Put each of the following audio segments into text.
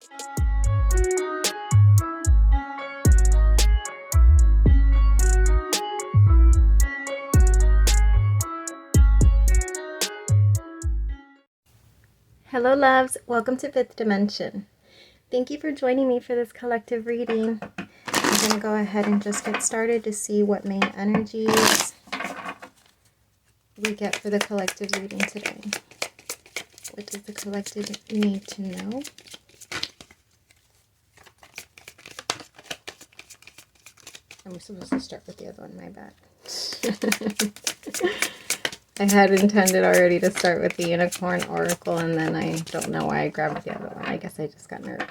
Hello loves, welcome to Fifth Dimension. Thank you for joining me for this collective reading. I'm going to go ahead and just get started to see what main energies we get for the collective reading today. What does the collective need to know? I'm supposed to start with the other one, my bad. I had intended already to start with the Unicorn Oracle, and then I don't know why I grabbed the other one. I guess I just got nervous.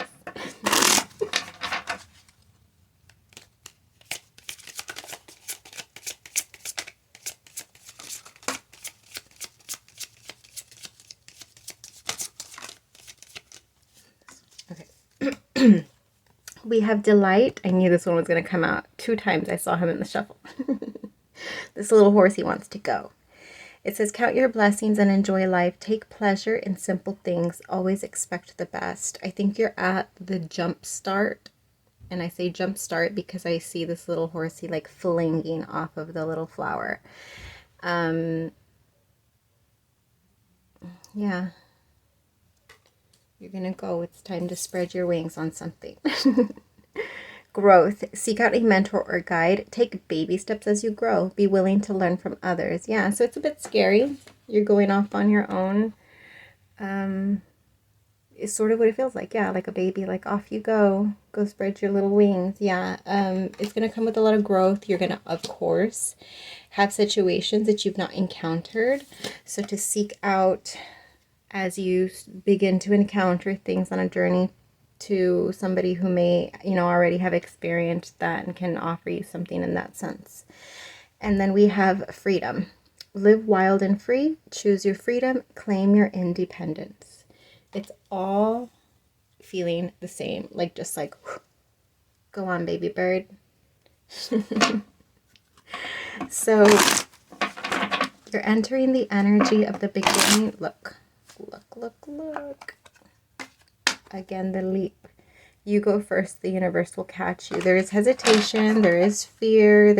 Okay. We have Delight. I knew this one was going to come out 2 times. I saw him in the shuffle. This little horsey wants to go. It says, count your blessings and enjoy life. Take pleasure in simple things. Always expect the best. I think you're at the jump start. And I say jump start because I see this little horsey like flinging off of the little flower. Yeah. You're going to go. It's time to spread your wings on something. Growth. Seek out a mentor or guide. Take baby steps as you grow. Be willing to learn from others. Yeah, so it's a bit scary. You're going off on your own. It's sort of what it feels like. Yeah, like a baby, like off you go. Go spread your little wings. Yeah, it's going to come with a lot of growth. You're going to, of course, have situations that you've not encountered. So to seek out as you begin to encounter things on a journey to somebody who may, already have experienced that and can offer you something in that sense. And then we have freedom. Live wild and free. Choose your freedom. Claim your independence. It's all feeling the same. Like, just like, go on, baby bird. So, you're entering the energy of the beginning. Look. Again, the leap. You go first, the universe will catch you. There is hesitation, there is fear,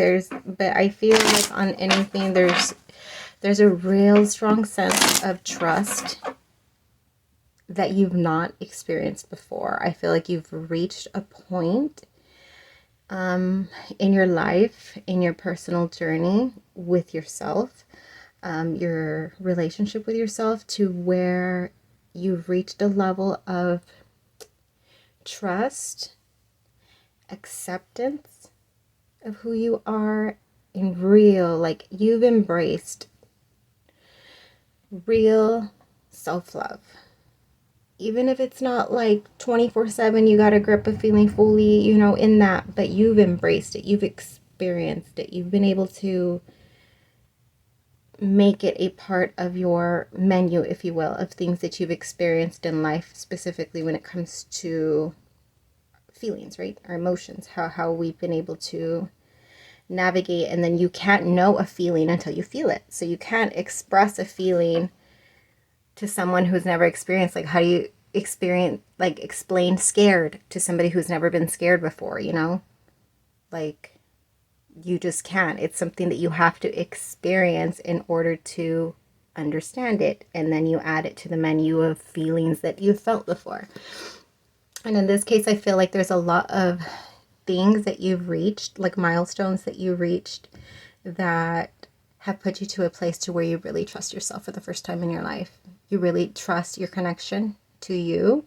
but I feel like on anything there's a real strong sense of trust that you've not experienced before. I feel like you've reached a point in your life, in your personal journey with yourself, your relationship with yourself, to where you've reached a level of trust, acceptance of who you are, in real, like you've embraced real self-love. Even if it's not like 24/7, you got a grip of feeling fully, in that, but you've embraced it, you've experienced it, you've been able to make it a part of your menu, if you will, of things that you've experienced in life, specifically when it comes to feelings, right? Our emotions, how we've been able to navigate. And then you can't know a feeling until you feel it. So you can't express a feeling to someone who's never experienced. Like, how do you explain scared to somebody who's never been scared before, Like, you just can't. It's something that you have to experience in order to understand it. And then you add it to the menu of feelings that you've felt before. And in this case, I feel like there's a lot of things that you've reached, like milestones that you reached, that have put you to a place to where you really trust yourself for the first time in your life. You really trust your connection to you.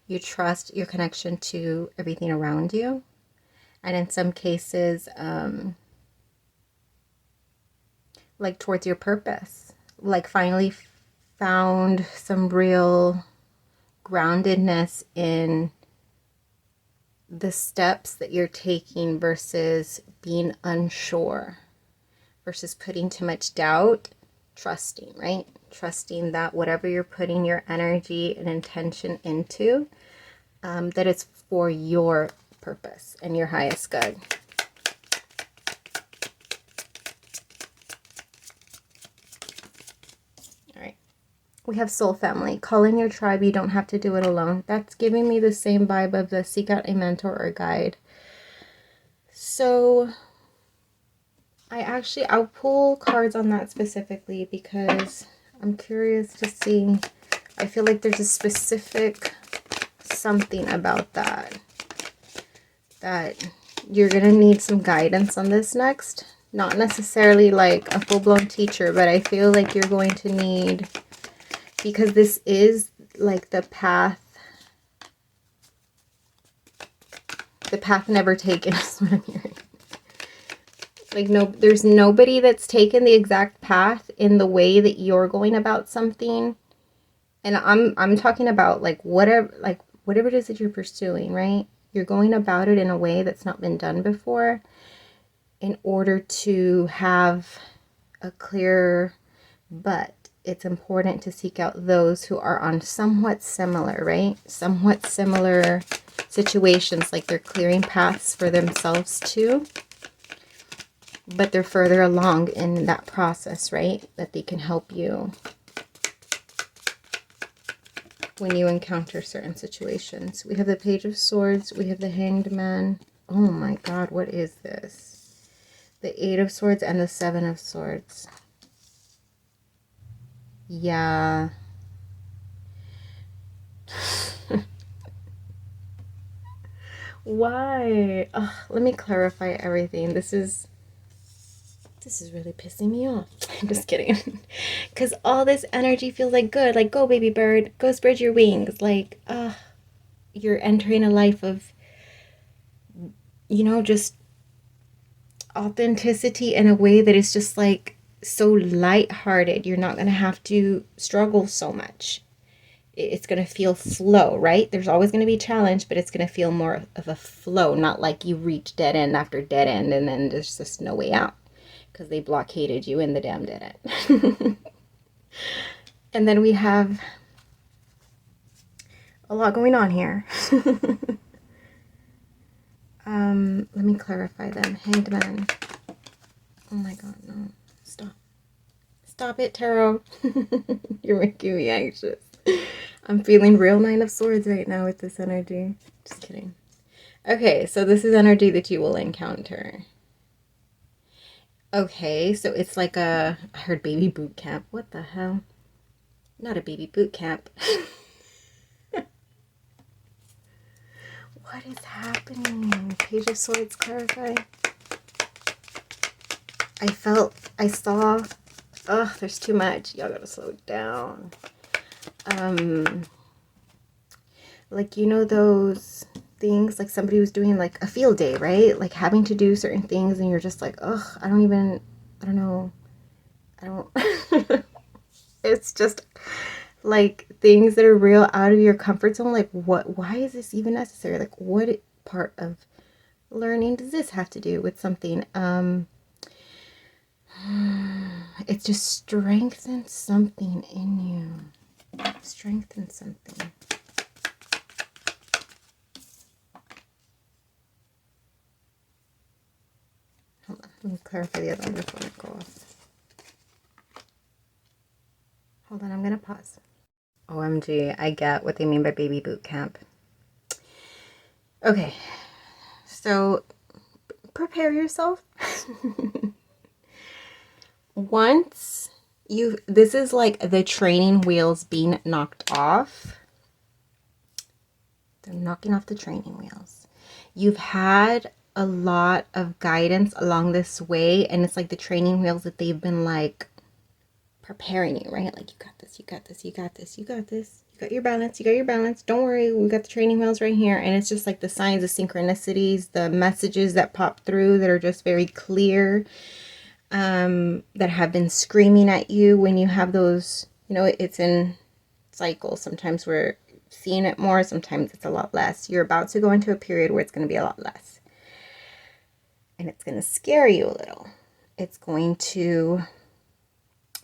You trust your connection to everything around you. And in some cases, like towards your purpose, like finally found some real groundedness in the steps that you're taking versus being unsure, versus putting too much doubt, trusting, right? Trusting that whatever you're putting your energy and intention into, that it's for your purpose and your highest good. All right. We have soul family. Call in your tribe. You don't have to do it alone. That's giving me the same vibe of the seek out a mentor or guide. So I'll pull cards on that specifically because I'm curious to see. I feel like there's a specific something about that you're going to need some guidance on this next. Not necessarily like a full-blown teacher, but I feel like you're going to need, because this is like the path never taken is what I'm hearing. Like, no, there's nobody that's taken the exact path in the way that you're going about something. And I'm talking about like whatever it is that you're pursuing, right? You're going about it in a way that's not been done before in order to have a clear, but it's important to seek out those who are on somewhat similar, right? Somewhat similar situations, like they're clearing paths for themselves too, but they're further along in that process, right? That they can help you when you encounter certain situations. We have the Page of Swords. We have the Hanged Man. Oh my God, what is this? The Eight of Swords and the Seven of Swords. Yeah. Why? Ugh, let me clarify everything. This is really pissing me off. I'm just kidding. Because all this energy feels like good. Like, go baby bird. Go spread your wings. Like, you're entering a life of, you know, just authenticity in a way that is just like so lighthearted. You're not going to have to struggle so much. It's going to feel flow, right? There's always going to be challenge, but it's going to feel more of a flow, not like you reach dead end after dead end and then there's just no way out because they blockaded you in the damn dead end. And then we have a lot going on here. Let me clarify them. Hanged Man. Oh my God, no. Stop. Stop it, Tarot. You're making me anxious. I'm feeling real Nine of Swords right now with this energy. Just kidding. Okay, so this is energy that you will encounter. Okay, so it's like I heard baby boot camp. What the hell? Not a baby boot camp. What is happening? Page of Swords, clarify. I saw, ugh, there's too much. Y'all gotta slow down. Like, you know those things, like somebody was doing like a field day, right? Like having to do certain things and you're just like, ugh, I don't know. It's just like things that are real out of your comfort zone. Like, why is this even necessary? Like, what part of learning does this have to do with something? It just strengthens something in you. Strengthen something. Hold on, let me clarify the other one before I go off. Hold on, I'm gonna pause. OMG, I get what they mean by baby boot camp. Okay, so prepare yourself. Once this is like the training wheels being knocked off. They're knocking off the training wheels. You've had a lot of guidance along this way, and it's like the training wheels that they've been like preparing you, right? Like, you got this, you got this, you got this, you got this, you got your balance, you got your balance. Don't worry, we got the training wheels right here. And it's just like the signs, the synchronicities, the messages that pop through that are just very clear, that have been screaming at you when you have those, you know, it's in cycles. Sometimes we're seeing it more, sometimes it's a lot less. You're about to go into a period where it's going to be a lot less. And it's going to scare you a little. It's going to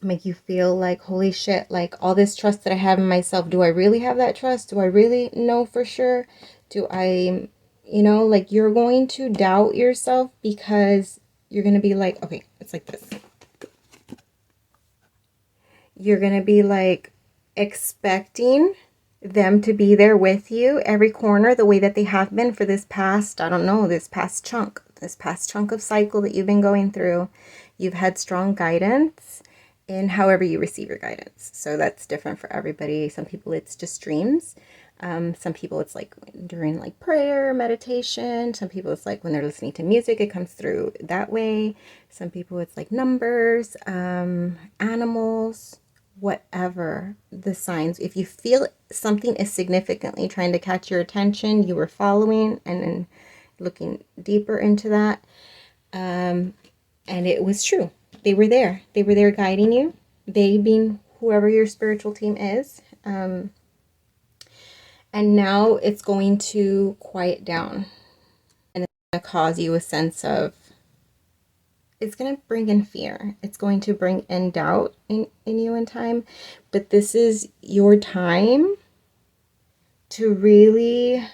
make you feel like, holy shit, like all this trust that I have in myself, do I really have that trust? Do I really know for sure? Do I, you know, like, you're going to doubt yourself because you're going to be like, okay, it's like this. You're going to be like, expecting them to be there with you every corner the way that they have been for this past, I don't know, this past chunk of cycle that you've been going through. You've had strong guidance in however you receive your guidance. So that's different for everybody. Some people it's just dreams. Some people it's like during like prayer, meditation. Some people it's like when they're listening to music, it comes through that way. Some people it's like numbers, animals, whatever the signs. If you feel something is significantly trying to catch your attention, you were following and then looking deeper into that. And it was true. They were there. They were there guiding you. They being whoever your spiritual team is. And now it's going to quiet down. And it's going to cause you a sense of, it's going to bring in fear. It's going to bring in doubt in you in time. But this is your time to really,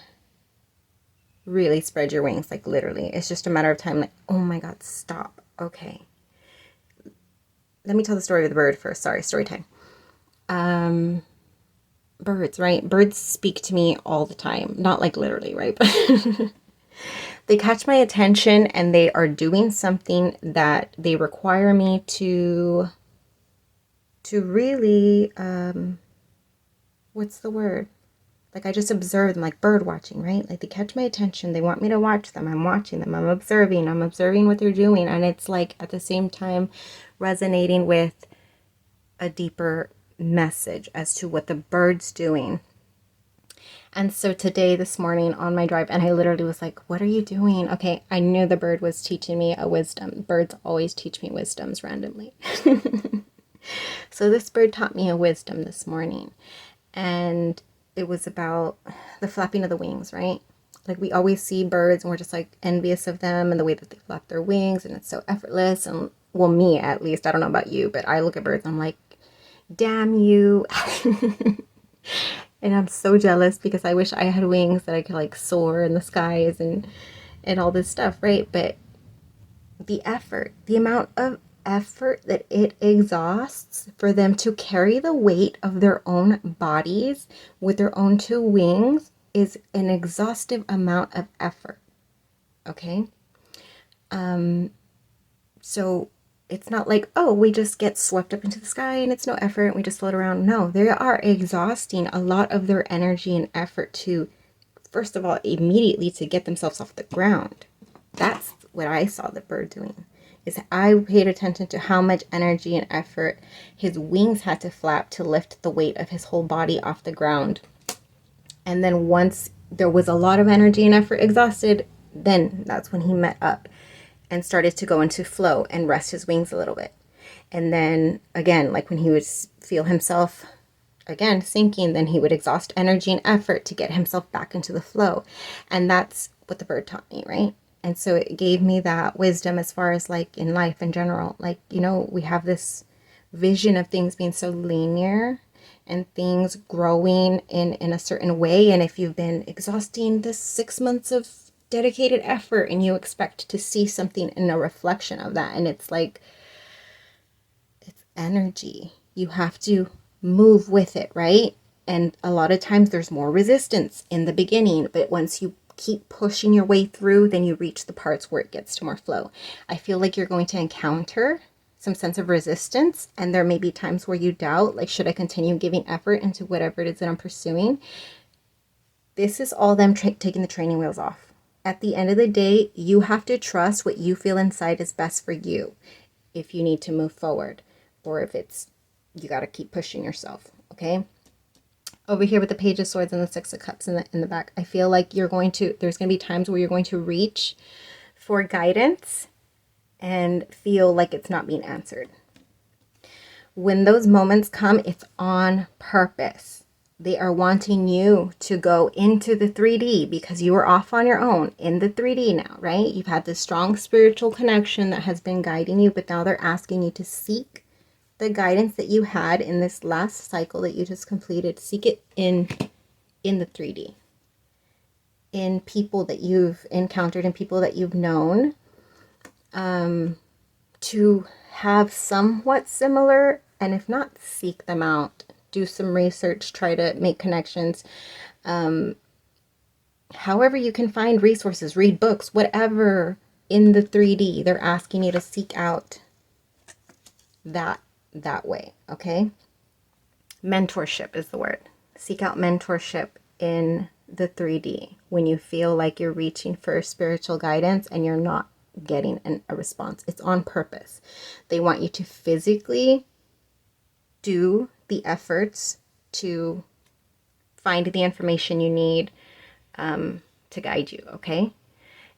really spread your wings. Like literally, it's just a matter of time. Like, oh my God, stop. Okay. Let me tell the story of the bird first. Sorry, story time. Birds, right? Birds speak to me all the time. Not like literally, right? But they catch my attention and they are doing something that they require me to really, what's the word? Like I just observe them, like bird watching, right? Like they catch my attention. They want me to watch them. I'm watching them. I'm observing what they're doing. And it's like at the same time resonating with a deeper message as to what the bird's doing. And so today, this morning on my drive, and I literally was like, what are you doing? Okay, I knew the bird was teaching me a wisdom. Birds always teach me wisdoms randomly. So this bird taught me a wisdom this morning. And it was about the flapping of the wings, right? Like we always see birds and we're just like envious of them and the way that they flap their wings and it's so effortless. And well, me at least, I don't know about you, but I look at birds and I'm like, damn you. And I'm so jealous because I wish I had wings that I could like soar in the skies and all this stuff, right? But the effort, the amount of effort that it exhausts for them to carry the weight of their own bodies with their own two wings is an exhaustive amount of effort. Okay? So it's not like, oh, we just get swept up into the sky and it's no effort and we just float around. No, they are exhausting a lot of their energy and effort to, first of all, immediately to get themselves off the ground. That's what I saw the bird doing. Is I paid attention to how much energy and effort his wings had to flap to lift the weight of his whole body off the ground. And then once there was a lot of energy and effort exhausted, then that's when he met up and started to go into flow and rest his wings a little bit. And then again, like when he would feel himself again sinking, then he would exhaust energy and effort to get himself back into the flow. And that's what the bird taught me, right? And so it gave me that wisdom as far as like in life in general. Like, you know, we have this vision of things being so linear and things growing in a certain way. And if you've been exhausting this 6 months of dedicated effort and you expect to see something in a reflection of that, and it's like, it's energy. You have to move with it, right? And a lot of times there's more resistance in the beginning, but once you keep pushing your way through, then you reach the parts where it gets to more flow. I feel like you're going to encounter some sense of resistance, and there may be times where you doubt, like, should I continue giving effort into whatever it is that I'm pursuing? This is all them taking the training wheels off. At the end of the day, you have to trust what you feel inside is best for you if you need to move forward, or if it's, you got to keep pushing yourself, okay? Over here with the Page of Swords and the Six of Cups in the back, I feel like there's going to be times where you're going to reach for guidance and feel like it's not being answered. When those moments come, it's on purpose. They are wanting you to go into the 3D because you were off on your own in the 3D now, right? You've had this strong spiritual connection that has been guiding you, but now they're asking you to seek the guidance that you had in this last cycle that you just completed. Seek it in the 3D, in people that you've encountered and people that you've known, to have somewhat similar, and if not, seek them out do some research, try to make connections. However you can find resources, read books, whatever in the 3D, they're asking you to seek out that way, okay? Mentorship is the word. Seek out mentorship in the 3D when you feel like you're reaching for spiritual guidance and you're not getting a response. It's on purpose. They want you to physically do the efforts to find the information you need to guide you, okay?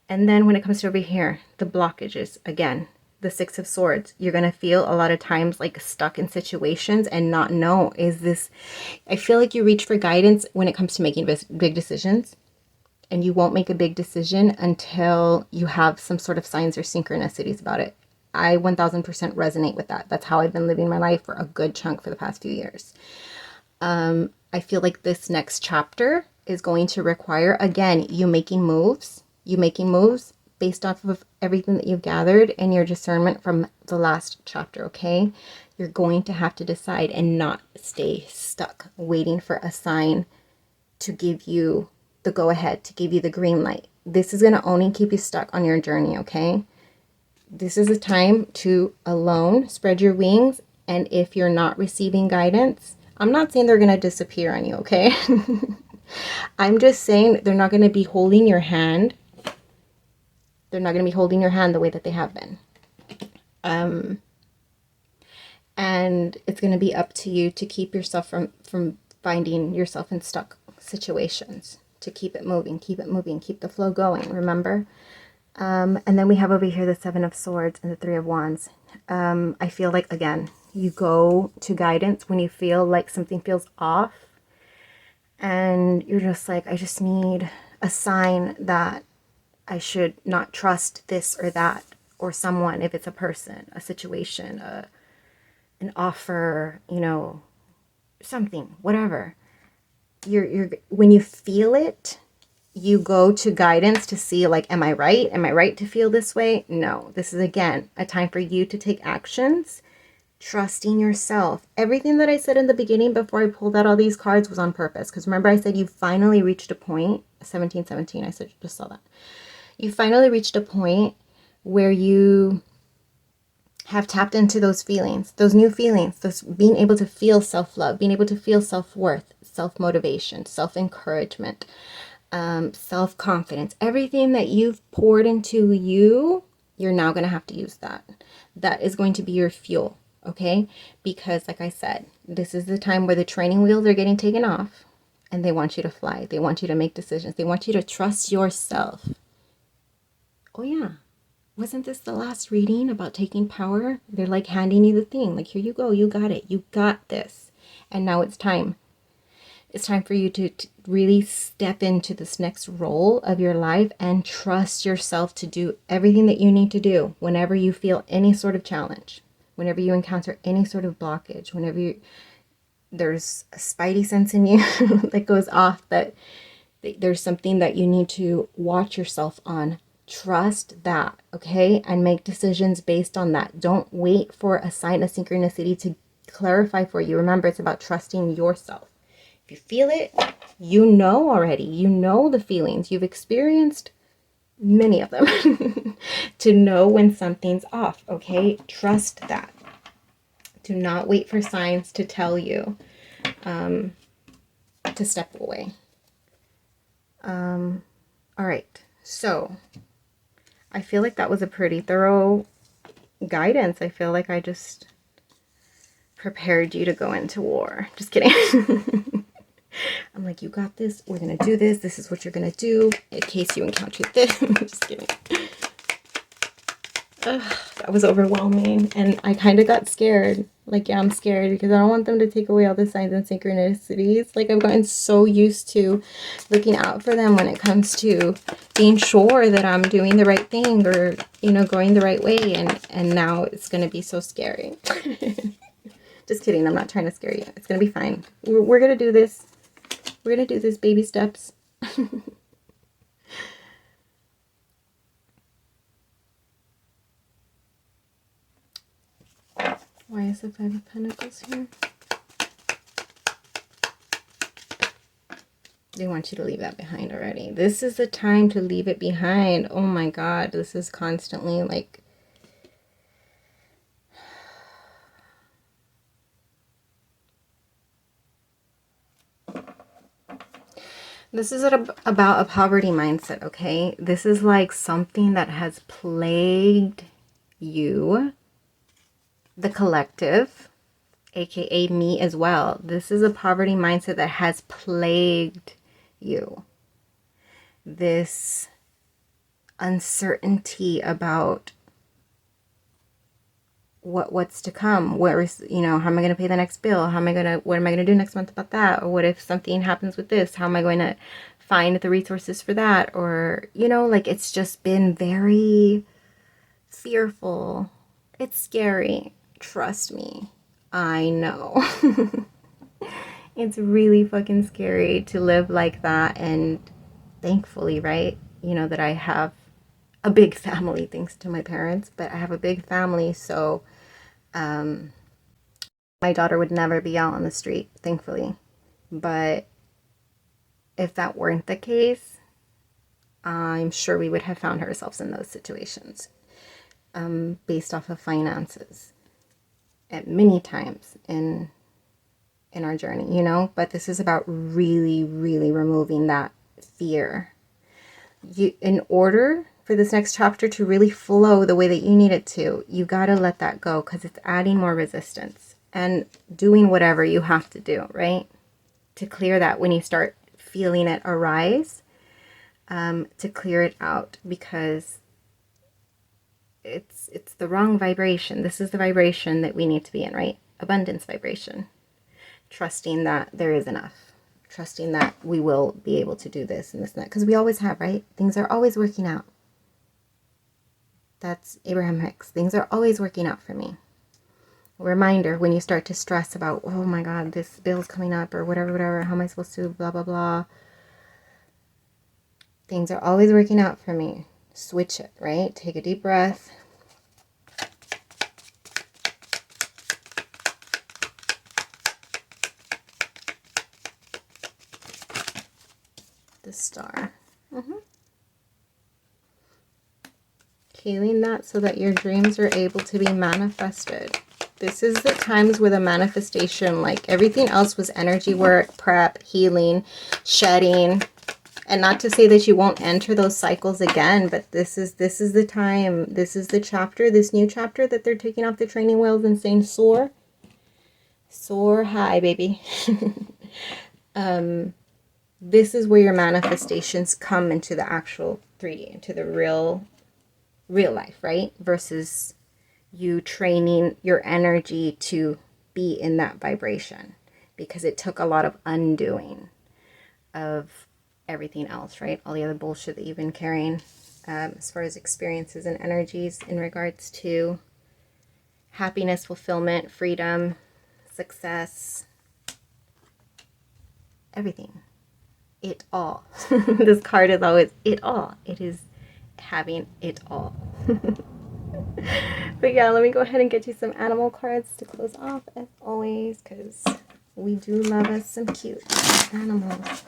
And then when it comes to over here, the blockages, again, the Six of Swords, you're going to feel a lot of times like stuck in situations and not know, is this, I feel like you reach for guidance when it comes to making big decisions, and you won't make a big decision until you have some sort of signs or synchronicities about it. I 1000% resonate with that. That's how I've been living my life for a good chunk for the past few years. I feel like this next chapter is going to require, again, you making moves based off of everything that you've gathered and your discernment from the last chapter, okay? You're going to have to decide and not stay stuck waiting for a sign to give you the go-ahead, to give you the green light. This is going to only keep you stuck on your journey, okay? This is a time to alone spread your wings, and if you're not receiving guidance, I'm not saying they're going to disappear on you, okay? I'm just saying they're not going to be holding your hand. They're not going to be holding your hand the way that they have been. And it's going to be up to you to keep yourself from finding yourself in stuck situations, to keep it moving, keep the flow going, remember? And then we have over here the Seven of Swords and the Three of Wands. I feel like, again, you go to guidance when you feel like something feels off and you're just like, I just need a sign that I should not trust this or that or someone, if it's a person, a situation, an offer, you know, something, whatever. You're when you feel it, you go to guidance to see, like, am I right? Am I right to feel this way? No, this is, again, a time for you to take actions, trusting yourself. Everything that I said in the beginning before I pulled out all these cards was on purpose. Because remember, I said you finally reached a point, 1717, I said, just saw that. You finally reached a point where you have tapped into those feelings, those new feelings, those being able to feel self-love, being able to feel self-worth, self-motivation, self-encouragement, self-confidence. Everything that you've poured into you, you're now going to have to use that. That is going to be your fuel, okay? Because like I said, this is the time where the training wheels are getting taken off and they want you to fly. They want you to make decisions. They want you to trust yourself. Oh yeah. Wasn't this the last reading about taking power? They're like handing you the thing. Like, here you go. You got it. You got this. And now it's time. It's time for you to really step into this next role of your life and trust yourself to do everything that you need to do whenever you feel any sort of challenge, whenever you encounter any sort of blockage, whenever there's a spidey sense in you that goes off, that there's something that you need to watch yourself on. Trust that, okay? And make decisions based on that. Don't wait for a sign of synchronicity to clarify for you. Remember, it's about trusting yourself. If you feel it, you know already. You know the feelings. You've experienced many of them to know when something's off, okay? Trust that. Do not wait for signs to tell you to step away. All right. So I feel like that was a pretty thorough guidance. I feel like I just prepared you to go into war. Just kidding. I'm like, you got this. We're going to do this. This is what you're going to do in case you encounter this. Just kidding. That was overwhelming. And I kind of got scared. Like, yeah, I'm scared because I don't want them to take away all the signs and synchronicities. Like, I've gotten so used to looking out for them when it comes to being sure that I'm doing the right thing or, you know, going the right way. And now it's going to be so scary. Just kidding. I'm not trying to scare you. It's going to be fine. We're going to do this. We're going to do this, baby steps. Why is the Five of Pentacles here? They want you to leave that behind already. This is the time to leave it behind. Oh my God, this is constantly like, this is about a poverty mindset, okay? This is like something that has plagued you, the collective, aka me as well. This is a poverty mindset that has plagued you. This uncertainty about what's to come, where is, you know, how am I going to pay the next bill, what am I going to do next month about that, or what if something happens with this, how am I going to find the resources for that, or, you know, like, it's just been very fearful. It's scary, trust me, I know. It's really fucking scary to live like that. And thankfully, right, you know, that I have a big family thanks to my parents, but I have a big family, so my daughter would never be out on the street, thankfully. But if that weren't the case, I'm sure we would have found ourselves in those situations, based off of finances at many times in our journey, you know. But this is about really, really removing that fear. In order for this next chapter to really flow the way that you need it to, you got to let that go, because it's adding more resistance and doing whatever you have to do, right, to clear that when you start feeling it arise, to clear it out, because it's the wrong vibration. This is the vibration that we need to be in, right? Abundance vibration. Trusting that there is enough. Trusting that we will be able to do this and this and that, because we always have, right? Things are always working out. That's Abraham Hicks. Things are always working out for me. A reminder, when you start to stress about, oh my God, this bill's coming up, or whatever, how am I supposed to, blah, blah, blah. Things are always working out for me. Switch it, right? Take a deep breath. The star. Healing that so that your dreams are able to be manifested. This is the times where the manifestation, like everything else, was energy work, prep, healing, shedding. And not to say that you won't enter those cycles again, but this is the time, this is the chapter, this new chapter that they're taking off the training wheels and saying soar. Soar high, baby. This is where your manifestations come into the actual 3D, into the real life, right? Versus you training your energy to be in that vibration, because it took a lot of undoing of everything else, right? All the other bullshit that you've been carrying, as far as experiences and energies in regards to happiness, fulfillment, freedom, success, everything. It all. This card is always it all. It is having it all. But yeah, let me go ahead and get you some animal cards to close off, as always, because we do love us some cute animals.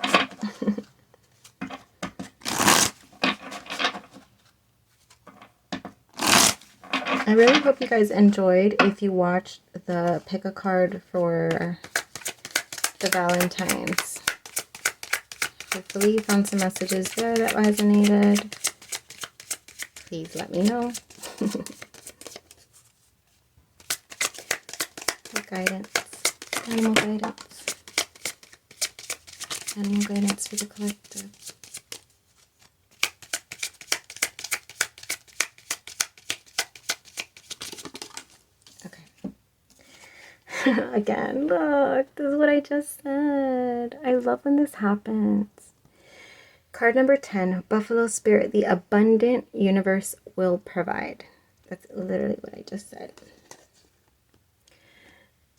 I really hope you guys enjoyed. If you watched the pick a card for the Valentines, hopefully you found some messages there that resonated. Please let me know. What guidance? Animal guidance. Animal guidance for the collective. Again, look, this is what I just said. I love when this happens. Card number 10, Buffalo Spirit, the abundant universe will provide. That's literally what I just said.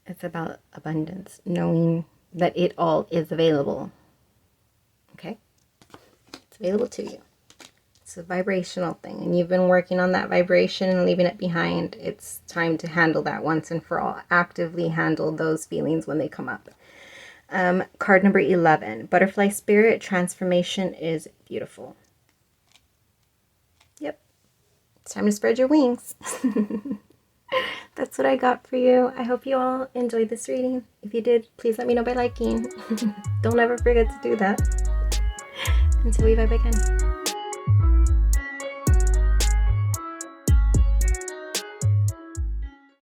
It's about abundance, knowing that it all is available. Okay? It's available to you. It's a vibrational thing, and you've been working on that vibration and leaving it behind. It's time to handle that once and for all. Actively handle those feelings when they come up. Card number 11, butterfly spirit, transformation is beautiful. Yep, it's time to spread your wings. That's what I got for you. I hope you all enjoyed this reading. If you did, please let me know by liking. Don't ever forget to do that. Until we vibe again.